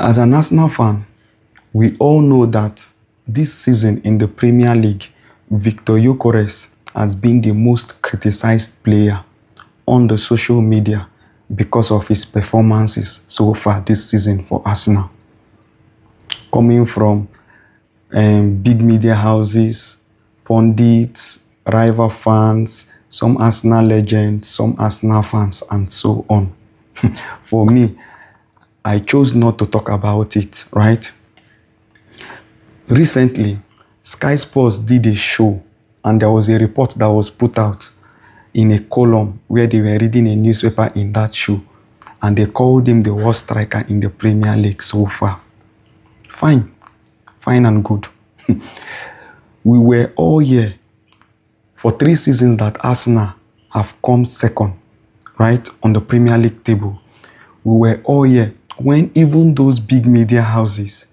As an Arsenal fan, we all know that this season in the Premier League, Viktor Gyökeres has been the most criticized player on the social media because of his performances so far this season for Arsenal. Coming from big media houses, pundits, rival fans, some Arsenal legends, some Arsenal fans, and so on. For me, I chose not to talk about it, right? Recently, Sky Sports did a show, and there was a report that was put out in a column where they were reading a newspaper in that show, and they called him the worst striker in the Premier League so far. Fine and good. We were all here for 3 seasons that Arsenal have come second, right, on the Premier League table. We were all here when even those big media houses,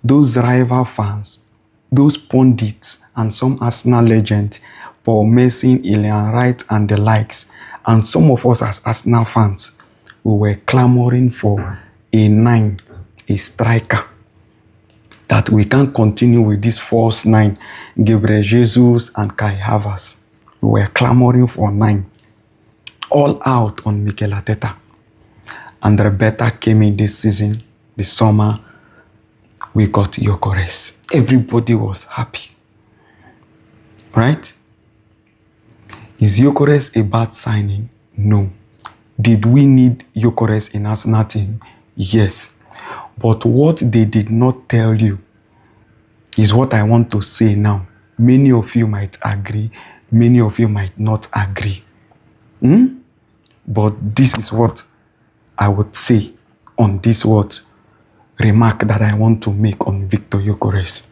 those rival fans, those pundits, and some Arsenal legends, Paul Merson, Ilian Wright, and the likes, and some of us as Arsenal fans, we were clamoring for a 9, a striker. That we can't continue with this false 9, Gyökeres, Jesus, and Kai Havertz. We were clamoring for 9. All out on Mikel Arteta. And Roberta came in this season, this summer. We got Gyökeres. Everybody was happy. Right? Is Gyökeres a bad signing? No. Did we need Gyökeres in Arsenal team? Yes. But what they did not tell you is what I want to say now. Many of you might agree, many of you might not agree. But this is what I would say on this remark that I want to make on Viktor Gyökeres.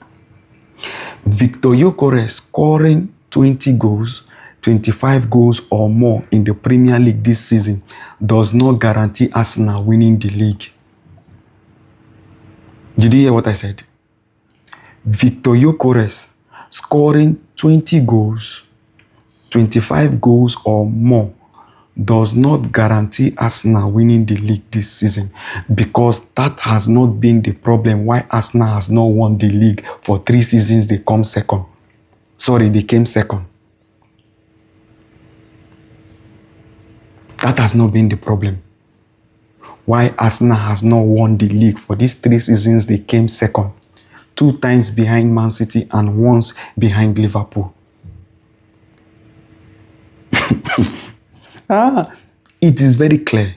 Viktor Gyökeres scoring 20 goals, 25 goals or more in the Premier League this season does not guarantee Arsenal winning the league. Did you hear what I said? Viktor Gyökeres scoring 20 goals, 25 goals or more does not guarantee Arsenal winning the league this season, because that has not been the problem why Arsenal has not won the league for 3 seasons they came second. That has not been the problem. Why Arsenal has not won the league for these 3 seasons they came second. 2 times behind Man City and once behind Liverpool. It is very clear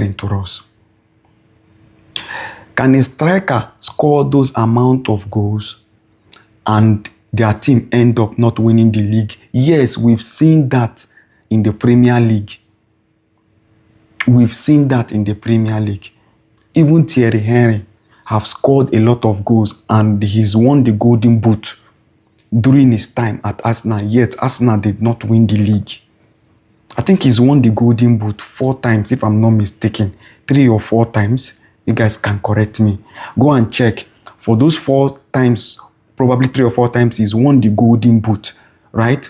into us. Can a striker score those amount of goals and their team end up not winning the league? Yes, we've seen that in the Premier League. We've seen that in the Premier League. Even Thierry Henry have scored a lot of goals and he's won the Golden Boot during his time at Arsenal, yet Arsenal did not win the league. I think he's won the Golden Boot 4 times, if I'm not mistaken. 3 or 4 times. You guys can correct me. Go and check. For those 4 times, probably 3 or 4 times, he's won the Golden Boot, right?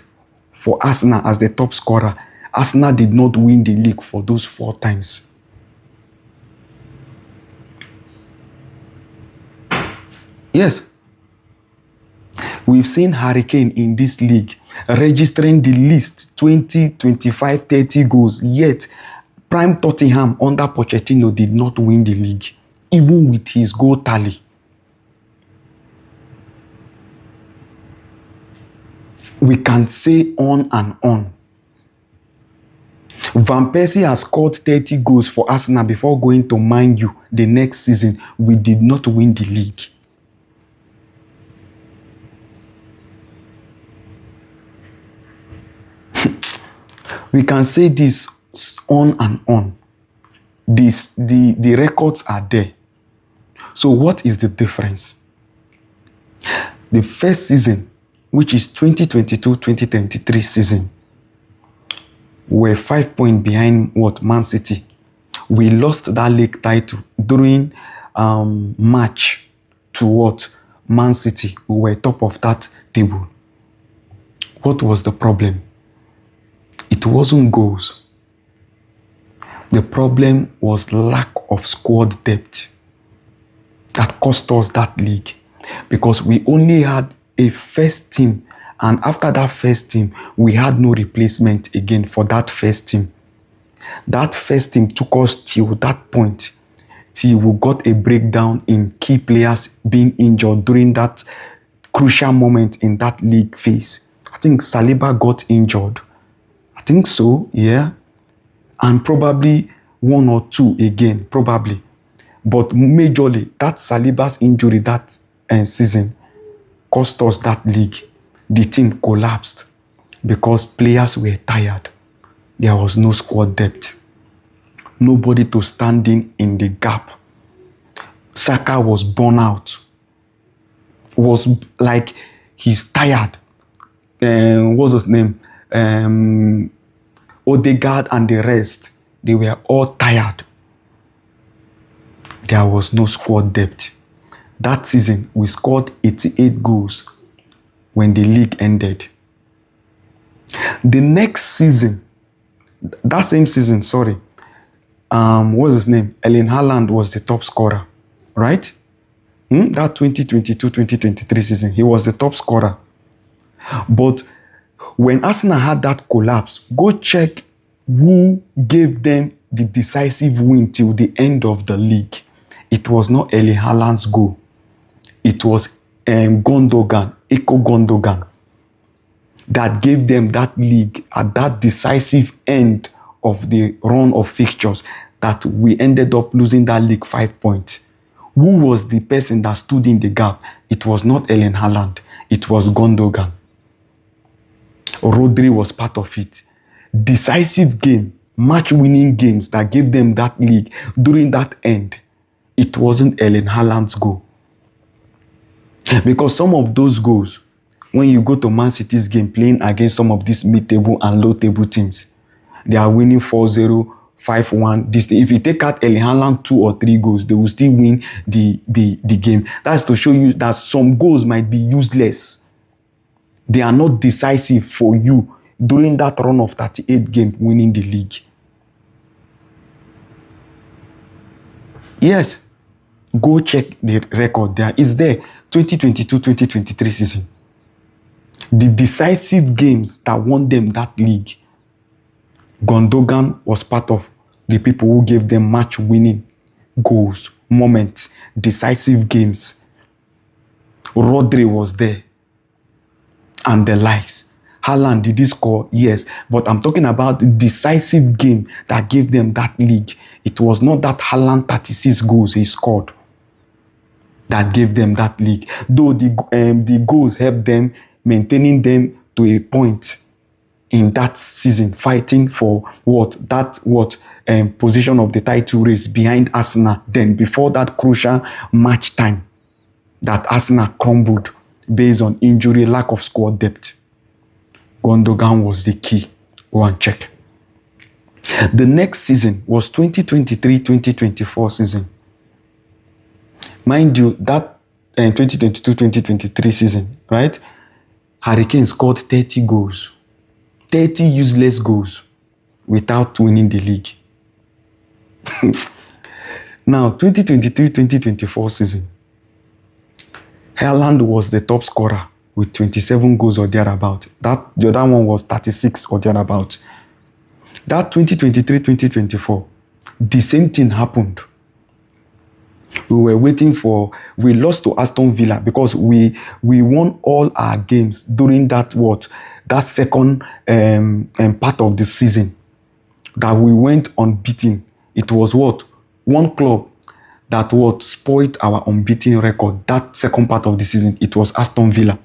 For Arsenal as the top scorer. Arsenal did not win the league for those 4 times. Yes. We've seen Harry Kane in this league registering the least 20, 25, 30 goals. Yet, prime Tottenham under Pochettino did not win the league, even with his goal tally. We can say on and on. Van Persie has scored 30 goals for Arsenal before going to Man U the next season. We did not win the league. We can say this on and on. The records are there. So what is the difference? The first season, which is 2022-2023 season, we're 5 points behind Man City. We lost that league title during March to Man City. We were top of that table. What was the problem? It wasn't goals. The problem was lack of squad depth that cost us that league, because we only had a first team, and after that first team, we had no replacement again for that first team. That first team took us till that point, till we got a breakdown in key players being injured during that crucial moment in that league phase. I think Saliba got injured. I think so, yeah. And probably one or two again, probably. But majorly, that Saliba's injury that season cost us that league. The team collapsed because players were tired. There was no squad depth. Nobody to stand in the gap. Saka was burnt out. Was like he's tired. What's his name? Odegaard and the rest, they were all tired. There was no squad depth. That season, we scored 88 goals when the league ended. The next season, that same season, sorry, what's his name? Erling Haaland was the top scorer, right? That 2022-2023 season, he was the top scorer. But when Arsenal had that collapse, go check who gave them the decisive win till the end of the league. It was not Erling Haaland's goal. It was Gundogan, Eko Gundogan, that gave them that league at that decisive end of the run of fixtures that we ended up losing that league 5 points. Who was the person that stood in the gap? It was not Erling Haaland. It was Gundogan. Rodri was part of it. Decisive game, match-winning games that gave them that league during that end. It wasn't Erling Haaland's goal. Because some of those goals, when you go to Man City's game playing against some of these mid-table and low-table teams, they are winning 4-0, 5-1. If you take out Erling Haaland 2 or 3 goals, they will still win the game. That's to show you that some goals might be useless. They are not decisive for you during that run of 38 games winning the league. Yes, go check the record there. It's there, 2022-2023 season. The decisive games that won them that league. Gundogan was part of the people who gave them match-winning goals, moments, decisive games. Rodri was there. And the likes. Haaland, did he score? Yes. But I'm talking about the decisive game that gave them that league. It was not that Haaland 36 goals he scored that gave them that league. Though the goals helped them, maintaining them to a point in that season, fighting for position of the title race behind Arsenal. Then before that crucial match time that Arsenal crumbled based on injury, lack of squad depth. Gundogan was the key. Go and check. The next season was 2023-2024 season. Mind you, that 2022-2023 season, right? Harry Kane scored 30 goals. 30 useless goals without winning the league. Now, 2023-2024 season, Haaland was the top scorer with 27 goals or thereabout. The other one was 36 or thereabout. That 2023-2024, the same thing happened. We were waiting we lost to Aston Villa because we won all our games during that second part of the season. That we went unbeaten. It was one club that spoiled our unbeaten record. That second part of the season, it was Aston Villa.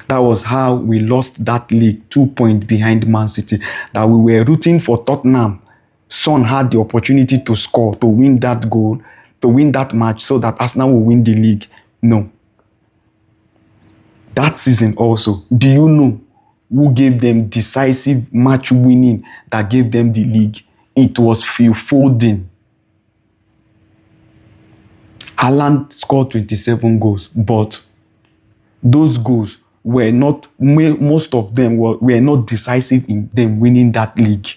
That was how we lost that league 2 points behind Man City. That we were rooting for Tottenham. Son had the opportunity to score, to win that goal, to win that match so that Arsenal will win the league. No. That season also, do you know who gave them decisive match winning that gave them the league? It was Phil Foden. Haaland scored 27 goals, but those goals were not, most of them were not decisive in them winning that league.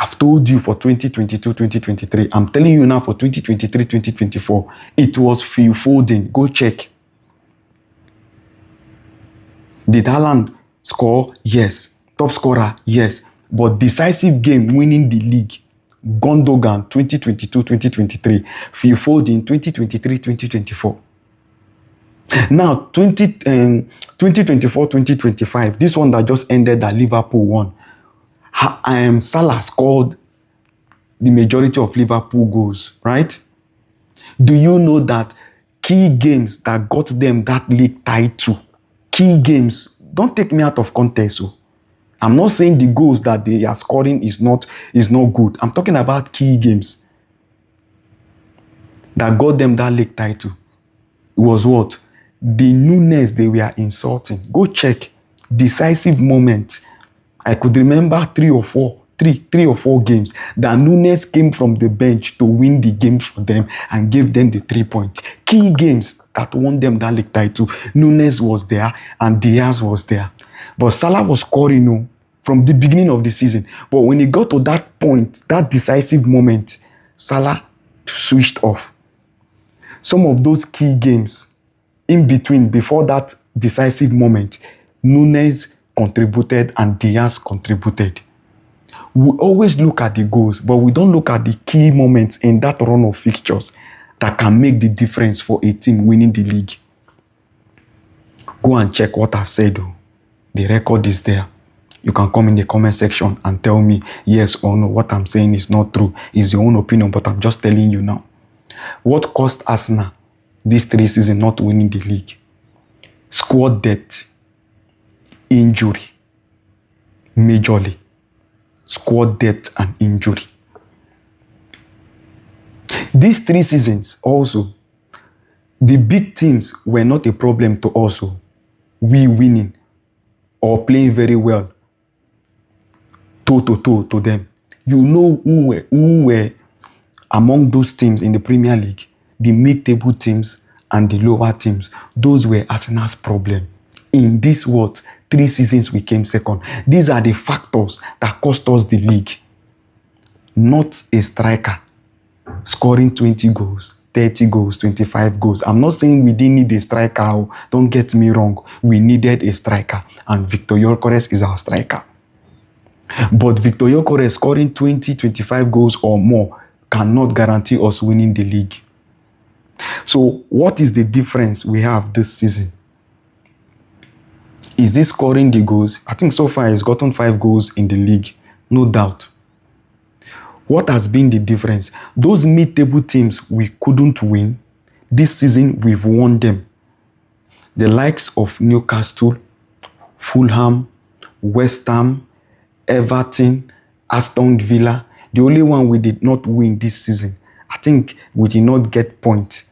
I've told you for 2022, 2023. I'm telling you now for 2023, 2024. It was Phil Foden. Go check. Did Haaland score? Yes. Top scorer? Yes. But decisive game winning the league. Gundogan 2022, 2023. Phil Foden 2023, 2024. Now, 2024, 2025. This one that just ended that Liverpool won. Salah scored the majority of Liverpool goals, right? Do you know that key games that got them that league title, key games, don't take me out of context. So I'm not saying the goals that they are scoring is not good. I'm talking about key games that got them that league title. It was what? The Nunes they were insulting. Go check. Decisive moment. I could remember three or four games that Nunes came from the bench to win the game for them and gave them the 3 points. Key games that won them that league title. Nunes was there and Diaz was there. But Salah was scoring from the beginning of the season. But when it got to that point, that decisive moment, Salah switched off. Some of those key games in between, before that decisive moment, Nunes contributed and Diaz contributed. We always look at the goals, but we don't look at the key moments in that run of fixtures that can make the difference for a team winning the league. Go and check what I've said. The record is there. You can come in the comment section and tell me yes or no. What I'm saying is not true. It's your own opinion, but I'm just telling you now. What cost Arsenal this 3 seasons not winning the league? Squad depth, injury, majorly. Squad depth and injury. These 3 seasons also, the big teams were not a problem to us. We winning or playing very well toe to them. You know who were among those teams in the Premier League, the mid-table teams and the lower teams. Those were Arsenal's problem. In this 3 seasons we came second. These are the factors that cost us the league. Not a striker scoring 20 goals, 30 goals, 25 goals. I'm not saying we didn't need a striker. Don't get me wrong. We needed a striker. And Viktor Gyökeres is our striker. But Viktor Gyökeres scoring 20, 25 goals or more cannot guarantee us winning the league. So what is the difference we have this season? Is this scoring the goals? I think so far he's gotten 5 goals in the league. No doubt. What has been the difference? Those mid-table teams we couldn't win. This season we've won them. The likes of Newcastle, Fulham, West Ham, Everton, Aston Villa. The only one we did not win this season, I think we did not get point.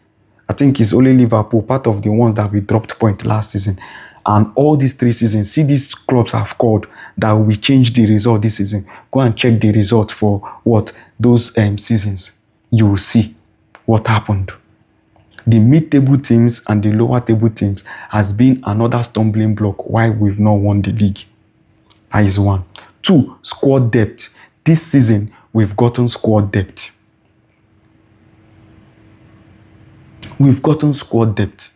I think it's only Liverpool, part of the ones that we dropped point last season. And all these 3 seasons, see these clubs have called that we changed the result this season. Go and check the result for those seasons. You will see what happened. The mid-table teams and the lower table teams has been another stumbling block why we've not won the league. That is 1. 2, squad depth. This season, we've gotten squad depth. We've gotten squad depth.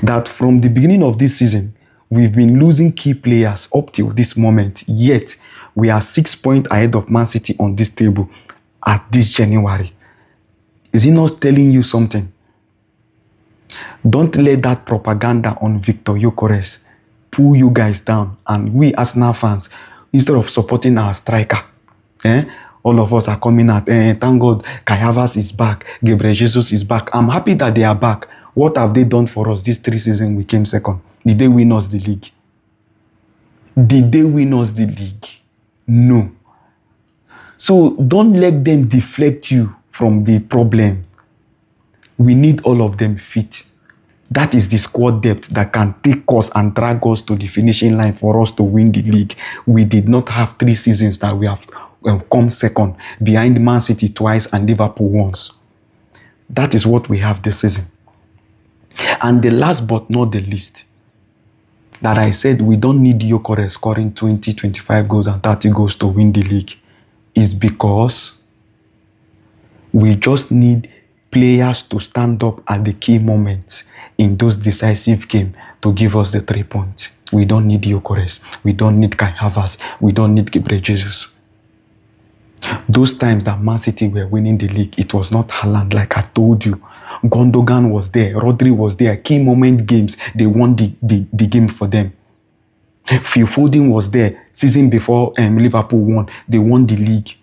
That from the beginning of this season, we've been losing key players up till this moment. Yet, we are 6 points ahead of Man City on this table at this January. Is he not telling you something? Don't let that propaganda on Viktor Gyökeres pull you guys down. And we Arsenal fans, instead of supporting our striker, all of us are coming out. Thank God, Kai Havertz is back. Gyökeres is back. I'm happy that they are back. What have they done for us this 3 seasons we came second? Did they win us the league? Did they win us the league? No. So don't let them deflect you from the problem. We need all of them fit. That is the squad depth that can take us and drag us to the finishing line for us to win the league. We did not have 3 seasons that we have come second behind Man City twice and Liverpool once. That is what we have this season. And the last but not the least, that I said we don't need Gyökeres scoring 20, 25 goals and 30 goals to win the league. is because we just need players to stand up at the key moments in those decisive games to give us the 3 points. We don't need Gyökeres. We don't need Kai Havertz. We don't need Gyökeres. Those times that Man City were winning the league, it was not Haaland, like I told you. Gundogan was there. Rodri was there. Key moment games, they won the game for them. Phil Foden was there. Season before Liverpool won, they won the league.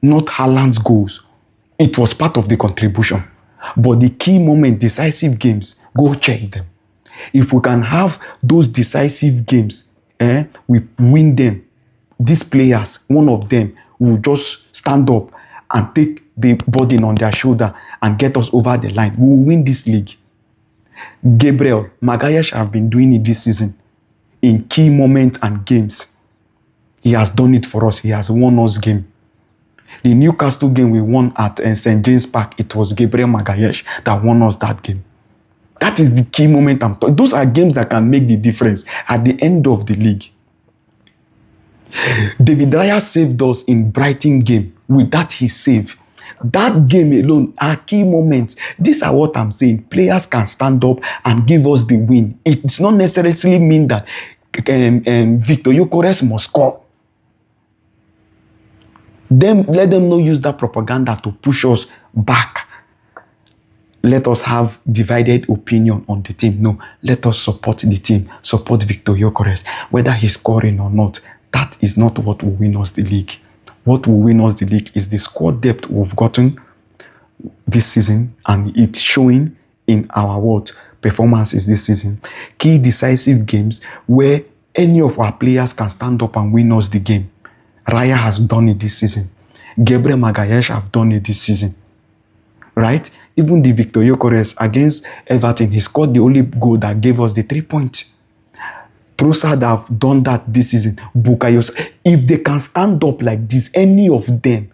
Not Haaland's goals. It was part of the contribution. But the key moment, decisive games, go check them. If we can have those decisive games, we win them. These players, one of them, will just stand up and take the burden on their shoulder and get us over the line. We will win this league. Gabriel Magalhaes have been doing it this season in key moments and games. He has done it for us. He has won us game. The Newcastle game we won at St. James Park, it was Gabriel Magalhaes that won us that game. That is the key moment I'm talking. Those are games that can make the difference at the end of the league. David Raya saved us in Brighton game. With that, he saved. That game alone are key moments. These are what I'm saying. Players can stand up and give us the win. It's not necessarily mean that Viktor Gyökeres must score. Let them not use that propaganda to push us back. Let us have divided opinion on the team. No, let us support the team. Support Viktor Gyökeres. Whether he's scoring or not, that is not what will win us the league. What will win us the league is the squad depth we've gotten this season, and it's showing in our performances this season. Key decisive games where any of our players can stand up and win us the game. Raya has done it this season. Gabriel Magalhaes have done it this season. Right? Even the Viktor Gyökeres against Everton, he scored the only goal that gave us the 3 points. Trossard have done that this season. Bukayo, if they can stand up like this, any of them,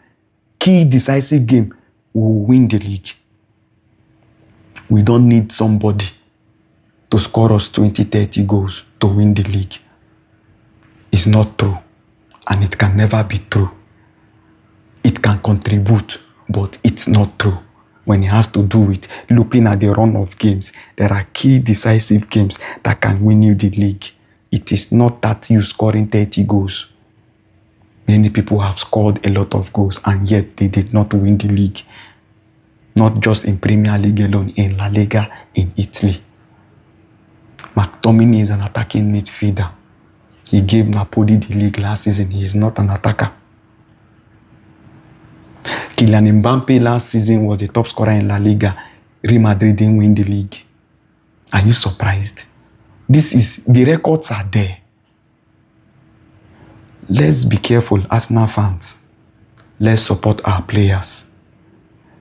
key decisive game, will win the league. We don't need somebody to score us 20, 30 goals to win the league. It's not true. And it can never be true. It can contribute, but it's not true. When it has to do with looking at the run of games, there are key decisive games that can win you the league. It is not that you scoring 30 goals. Many people have scored a lot of goals and yet they did not win the league. Not just in Premier League alone, in La Liga, in Italy. McTominay is an attacking midfielder. He gave Napoli the league last season. He is not an attacker. Kylian Mbappe last season was the top scorer in La Liga. Real Madrid didn't win the league. Are you surprised? The records are there. Let's be careful, Arsenal fans. Let's support our players.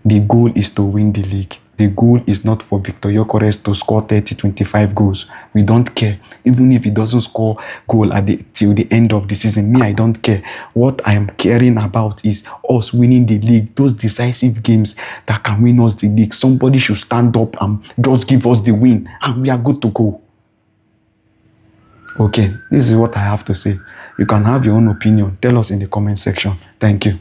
The goal is to win the league. The goal is not for Viktor Gyökeres to score 30, 25 goals. We don't care. Even if he doesn't score goal till the end of the season, me, I don't care. What I am caring about is us winning the league. Those decisive games that can win us the league. Somebody should stand up and just give us the win. And we are good to go. Okay, this is what I have to say. You can have your own opinion. Tell us in the comment section. Thank you.